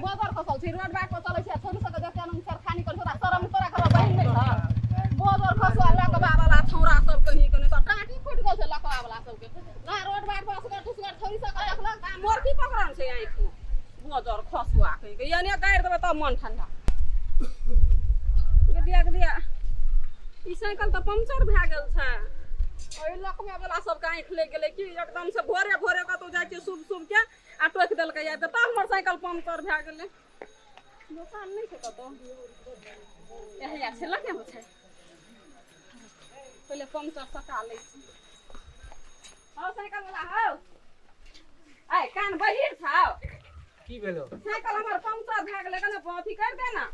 बजार खसल छी रोड बाट पर चलै छी छोरी सके जते अनुसार खानी कर छोरा शरम तोरा खबर बहिन नहीं छ बजार खसवा लकबा वाला छौरा सब कहीं कने त टाटी फुट गेल छ लकबा वाला सब के ना रोड बाट पर असगर दुसगर छोरी सके देखला का मोरकी पकड़न छै आंख में बजार खसवा कहीं के यानी गाड़ देबे त मन ठंडा दिया ई साइकिल त पंचर भ गेल छ ओइ लकबा वाला सब का आंख ले गेले कि एकदम से भोरे भोरे कतो जाय छै शुभ शुभ के आ टोक देलकै या त हमर साइकिल पंचर भ गेले दुकान नहीं छै कतो एहे या छै लगे हो छै पहले पंचर सका ले छी हां साइकिल वाला हां आय कान बहिर छौ की भेलो साइकिल हमर पंचर भ गेले कने अथी कर दे ना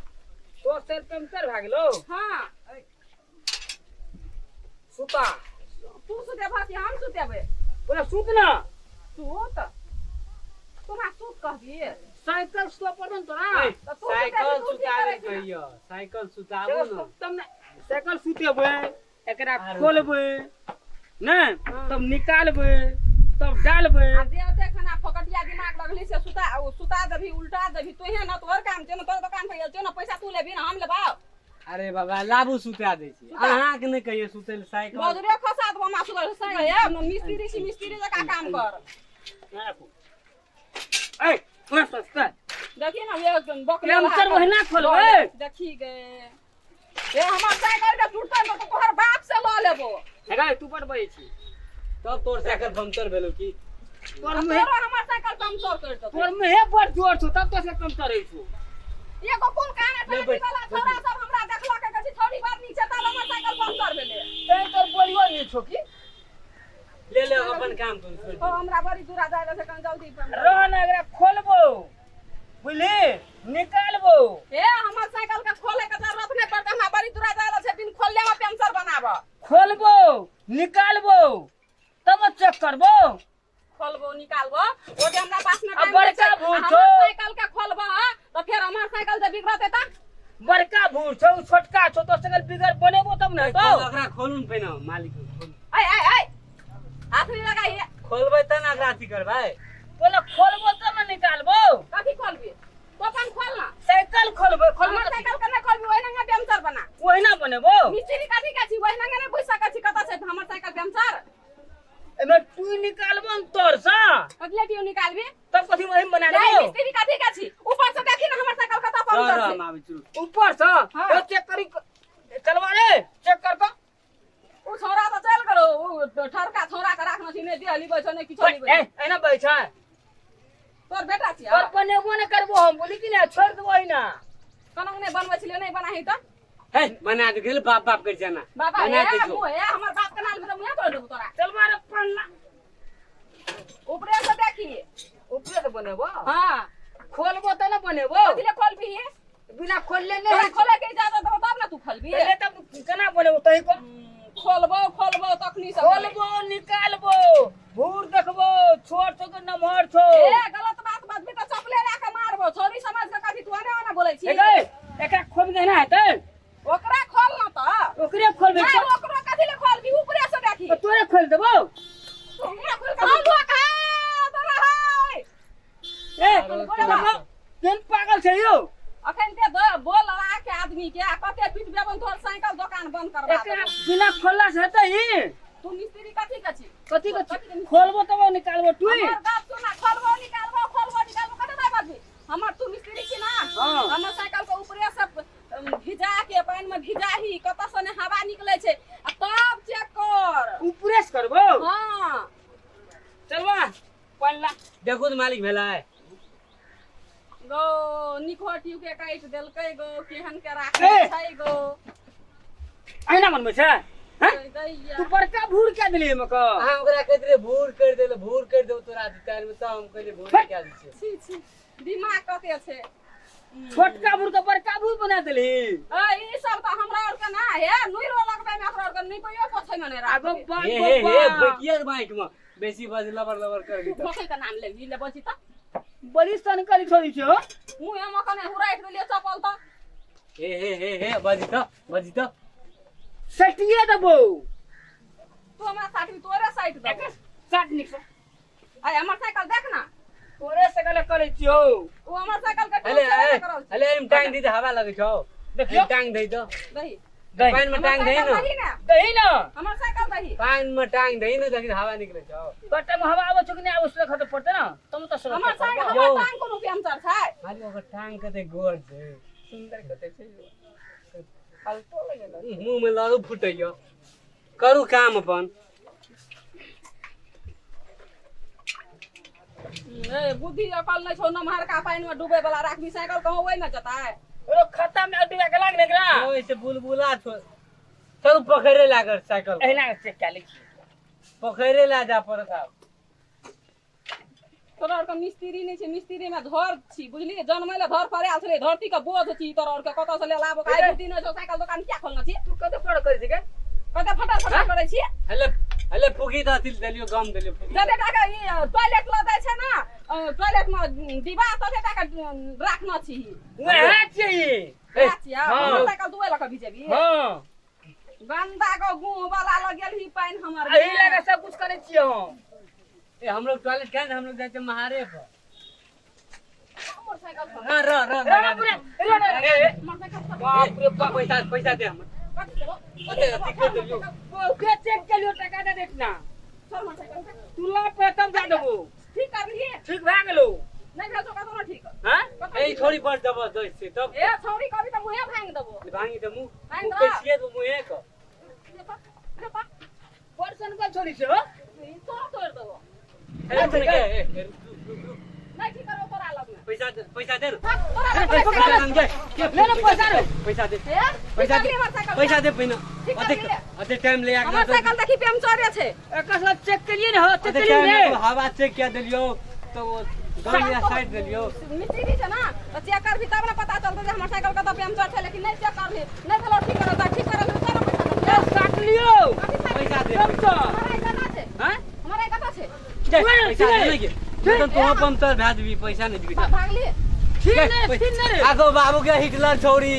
तो सर पंचर भ गेलो हां सुता तू सुते भाती हम सुतेबे बोला सुत ना सूत तुमा सूत कहबी साइकिल सुता पड़न तो ना साइकिल सुतावे कहियो साइकिल सुताबो न तुमने साइकिल सुतेबे एकरा खोलबे ना तब निकालबे तब डालबे आ देते खाना फकटिया दिमाग लगली से सुता देबी उल्टा देबी तोहे न तोहर काम छै न तोर दुकान पे छै न पैसा तू लेबी न हम लेबाओ अरे बाबा लाबू सुता दै छी अहाँ के नै कहियो सुतल साइकिल मजरे खसा दबा मा सुतर साइकिल है मिस्त्री जका काम कर ए मस्त सुता देखी न ये बकरी पंचर महीना खोलबे देखी गे ए हमर साइकिल के टूटता न तो तोहर बाप से ल लेबो हेगा तू पर बई छी तब तोर साइकिल पंचर भेलो की तोर में हमर साइकिल पंचर कर दो तोर में हे पर जोर छ तब तो से पंचर है छु ये को कोन काने टाटी वाला छोरा सब हमरा देखला के कछि थोड़ी बार नीचे तब हमर साइकिल पंचर भेले ते तोर बोलियो नहीं छो की ले ले अपन काम तुम छोड़ ओ हमरा बड़ी दूरा जाय ले कन जल्दी रहन एकरा खोलबो बुझली निकालबो ए हमर साइकिल के खोले के जरूरत नहीं पड़ते हमरा बड़ी दूरा जाय ले दिन खोलले में पंचर बनाबो खोलबो निकालबो तब चेक करबो खोलबो निकालबो ओ जे हमरा पास में अब बड़का भूल छो साइकिल के खोलबो तो फिर हमर साइकिल जे बिगड़ते त बड़का भूल छो छोटका छो तो साइकिल बिगड़ बनेबो तब न तो एकरा खोलुन पेना मालिक खोल आई हाथ नहीं लगाइए खोलबै त ना एकरा अथी करबै बोले खोलबो तब न निकालबो कथी खोलबी तो अपन खोलना साइकिल खोलबो खोलबो हमर साइकिल के नहीं खोलबी ओइ नंगा पंचर बना ओहिना बनेबो मिस्त्री कथी कहछि ओइ नंगा नहीं बुझ सकै छी कत छै हमर साइकिल पंचर एमे तू निकालबो न तोर सा अगले टियो निकालबी तब कथी वही बना नहीं देबो मिस्त्री कथी कहछि ऊपर से देखी ना हमर साइकिल कत पंचर हम छै आबै छी ऊपर सा हाँ। ओ चेक करी चलवा रे चेक कर तो उ छोरा त चल गलो उ ठरका छोरा के राखना छी ने दिहली बैठ ने किछो नहीं ए बैठ एना बैठा तोर बेटा छी और बनेबो न करबो हम बोली कि ना छोड़ देबो ना कनंग ने बनबै छिले नहीं बनाही त हे बना दे गेल बाप बाप कर जाना बाबा बना दे ए छो मुए हमर बाप के नाल में त मुए तोड़ देबो तोरा चलवा रे पन्ना ऊपरे से देखी ऊपर से बनेबो हां खोलबो त न बनेबो कथिले खोलबी बिना खोलले तोरा नहीं खोले के इजाजत दो तब ना तू खोलबी पहले तब केना बनेबो तही को खोलबो तखनी से खोलबो निकालबो भूर देखबो छोट छो के नमहर छो ए गलत बात बदबी त चपले ला के मारबो छोरी समाज के कथी तू आने वाला बोलै छी हे गए एकरा खोल के ना हेतै ओकरा खोल ना त ओकरे खोलबे नहीं ओकरा कथिले खोलबी ऊपरे से देखी तोरे खोल देबो हमरा खोल के हम खा तोरा है ए केन पागल छै यो अखन ते बोल ला के आदमी के कते पीट बेबन तोर साइकिल दुकान बंद करबा एकरा बिना खोलला से हेतै ई तू मिस्त्री कथी कछि कथी खोलबो तब निकालबो तू हमर बात सुना खोलबो निकालबो कते नहीं बात हमर तू मिस्त्री छी ना हाँ। हमर साइकिल के ऊपरे से भिजा के पानी में भिजाही कत से ने हवा निकले छै आ तब चेक कर ऊपरे से करबो हां चलवा पल्ला देखो तो मालिक भेलै गो निकोटियू के काट देलकै गो केहन के राखै छै गो अहिना बनबै छै हैं दैया तू बड़का भूर के देली में का अहाँ ओकरा कहत रे भूर कर देलो तोरा अधिकार में त हम कहले भूर क्या दै छै छी दिमाग कते छै छोटका भूर के बड़का भूर बना देली ई सब त हमरा और के ना हे नुइरो लगबे में हमरा और के नहीं पइयो पोछै मने राख आगो बाप हे बाप बकिया माइक में बेसी बज लबर कर दी पोछै के नाम ले ले बची त बड़ी सनकली छोरी छै हो मुंह हम कने हुराइत देलिए चपल त हे बजी त सटिए देबो तू हमरा साथी तोरे साइड दे साट निक आय हमर साइकिल देख ना तोरे से गले करे छियो वो हमर साइकिल के अले ट्यूशन करल छी। अले एम टांग दी त हवा लगे छौ देखियो टांग दे तो दही दही। पानी में टांग दे हमर न साइकिल दही ना दही न हमर साइकिल दही पानी में टांग दे न देखि हवा निकले छौ कट्टा में हवा आवे छ कि नहीं आवे उसले खत पड़ते ना तुम तो सब हमर साइकिल यो। हमर टांग कोनो पंचर छै खाली ओकर टांग कते गोर छै सुंदर कते छै फालतू लगे मुंह में लड़ू फुटैयो करू काम अपन ए बुद्धि अकल नै छौ नमहर का पानी में डूबे वाला राखबी साइकिल कहूं ओइ में जताय ओ खाता में अटका के लाग नेकरा ओइ से बुलबुला छो चल पोखरे लागर साइकिल एना चेक कर ली पोखरे ला जा पड़त आब तोरा और के मिस्त्री नै छै मिस्त्री में घर छी बुझली जन्मैले घर पर आल छले धरती के बोझ छी तोरा और के कत से ले लाबो काई बुद्धि नै छौ साइकिल दुकान क्या खोलना छी तू कते पड़ करे छी के कत फटा फटा करे छी हले हले फुकी त तिल देलियो गम देलियो फुकी जते टाका ई टॉयलेट ल जाय छै ना टॉयलेट में डिबा तते टाका राखना छी वह चाहिए राखिया हाँ। साइकिल दुए लक बिजेबी हां गंदा को गु वाला लगेल ही पानी हमर एही लगे सब कुछ करे छियो हम ए हम लोग टॉयलेट काहे हम लोग जाए छे महारे पर हमर साइकिल पर हां र रे पूरे रे हमर साइकिल पर बाप रे बाप पैसा दे हम अते टिकट देलियो वो के चेक कर लियो टका दे देना चल हमर साइकिल पर तू ला पे तब जा देबो ठीक कर लिए ठीक भ गेलो नहीं भेल तो कतो ठीक हां ए थोड़ी बड़ जबरदस्त छै तब ए छौरी कभी त मुहे भांग देबो भांगी त मुंह भांग दो। कैसे तो मुंह एक रे बा पर्सन का छोड़ी से हो ई तो तोड़ देबो ए तने के नहीं ठीक करो तोरा लग में पैसा दे न तोरा लग पैसा में लंग जाए ले ले पैसा रे पैसा दे पैसा पैसा दे पैना ठीक कर अते लिए। अते टाइम ले हमर साइकिल देखी पंचर छै एक सब चेक करिए ना हो चेक अते करिए टाइम रे हवा चेक किया देलियो तो वो गाड़ी या साइड देलियो मिस्त्री भी छै ना तो चेक कर भी तब ना पता चलतो जे हमर साइकिल कत पंचर छै लेकिन नहीं चेक कर भी नहीं चलो ठीक करो ता ठीक करो तो पैसा दे काट लियो पैसा दे कब तो हमारा ई कता छै हां हमारा ई कता छै पैसा दे नहीं के तो पंचर भा देबी पैसा नहीं देबी भाग लिए ठीक नहीं आगो बाबू के हिटलर छोड़ी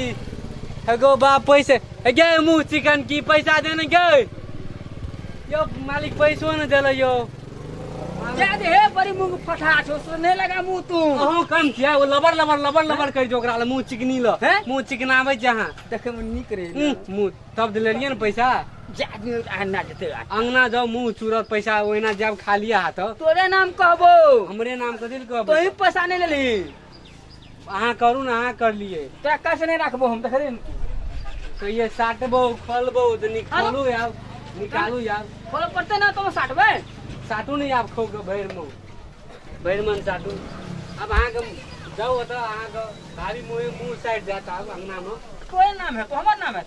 एगो बाप पैसे गे मुंह चिकन की पैसा देने गे यो मालिक पैसो न देलो यो याद है बड़ी मुंह फटा छो सुने लगा मुंह तू अहू कम किया वो लबर कर जो ओकरा ले मुंह चिकनी ल हैं? मुंह चिकनावे जहां देखे में निक रे मुंह तब दिलेरिए न पैसा जादू आना देते अंगना जाओ मुंह चूरत पैसा ओइना जब खा लिया हाथ तोरे नाम कहबो हमरे नाम कदिल तो कहब ही पैसा नहीं लेली अहाँ करू ना अहाँ कर लिए तो कैसे नहीं रखबो हम देख रे तो ये साटबो फलबो तो निकालू यार निकालू यार बोलो पड़ते ना तुम 60 में साटू नहीं आप खो के भैर मन साटू अब अहाँ के जाओ तो अहाँ के भारी मुंह साइड जाता अब अंगना में कोई नाम है तो हमार नाम है